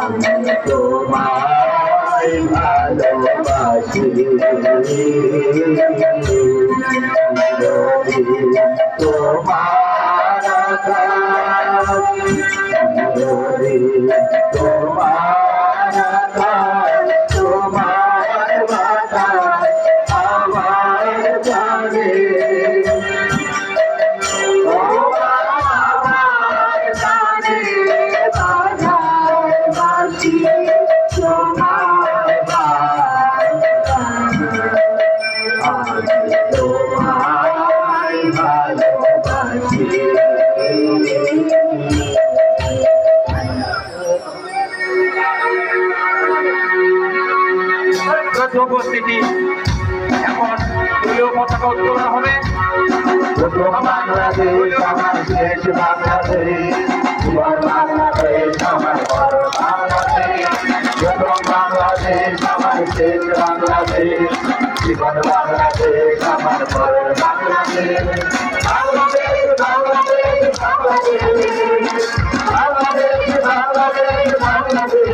আমি তোমায় ভালোবাসি তোমার আকাশ তোমার আকাশ তোমার বাতাস আমার জানে তোমার জানে বাধার বাসি তোমার আমি তোমায় ভালোবাসি। উপস্থিতি এখন দলীয় পতাকা উত্তোলন হবে। বাংলাদেশ আমার শেষ বাংলাদেশ বাংলাদেশ আমার বড় বাংলাদেশ বাংলাদেশ আমার শেষ বাংলাদেশ জীবন বাংলাদেশ আমার বড় বাংলাদেশ বাংলাদেশ বাংলাদেশ বাংলাদেশ বাংলাদেশ বাংলাদেশ বাংলাদেশ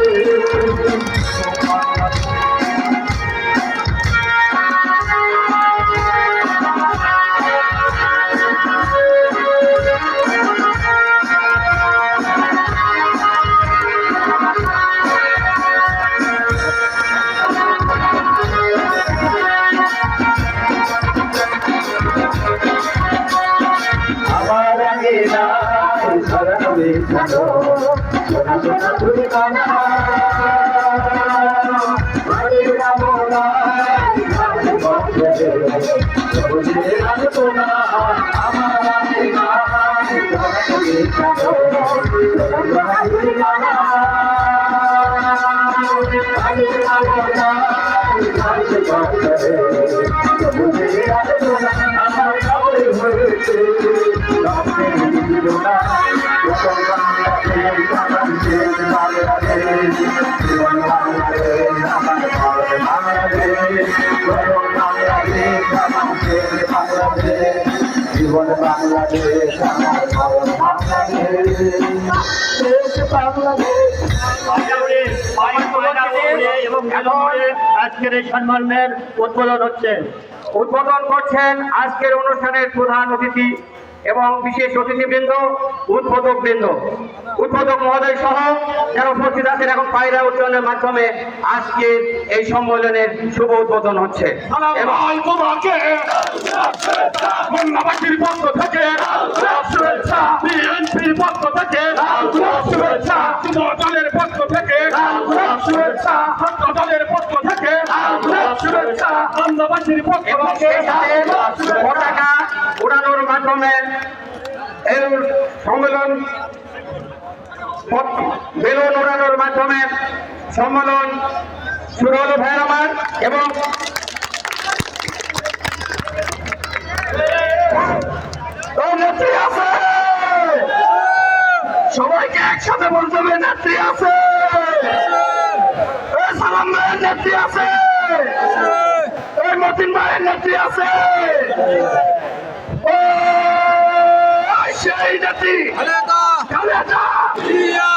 জীবন বাংলাদেশ আমার আজকের এই সম্মানের উদ্বোধন হচ্ছে। উদ্বোধন করছেন আজকের অনুষ্ঠানের প্রধান অতিথি এবং বিশেষ অতিথিবৃন্দ, উদ্বোধক মহোদয় সহ যারা উপস্থিত আছেন। এখন পায়রা উচ্চারণের মাধ্যমে আজকের এই সম্মেলনের শুভ উদ্বোধন হচ্ছে। মোল্লাবাসীর পক্ষ থেকে শুভেচ্ছা, বিএনপির পক্ষ থেকে শুভেচ্ছা, যুব দলের পক্ষ থেকে শুভেচ্ছা, ছাত্র দলের পক্ষ থেকে শুভেচ্ছা, মোল্লাবাসীর পক্ষ থেকে পতাকা উড়ানোর মাধ্যমে এই সম্মেলন, বেলুন উড়ানোর মাধ্যমে সম্মেলন শুরু হলো ভাই আমার। এবং নেত্রী আছে, সবাইকে একসাথে বলতে হবে নেত্রী আছে, সালাম ভাইয়ের নেত্রী আছে, মতিন ভাইয়ের নেত্রী আছে, সেই নেত্রী খালেদা জিয়া।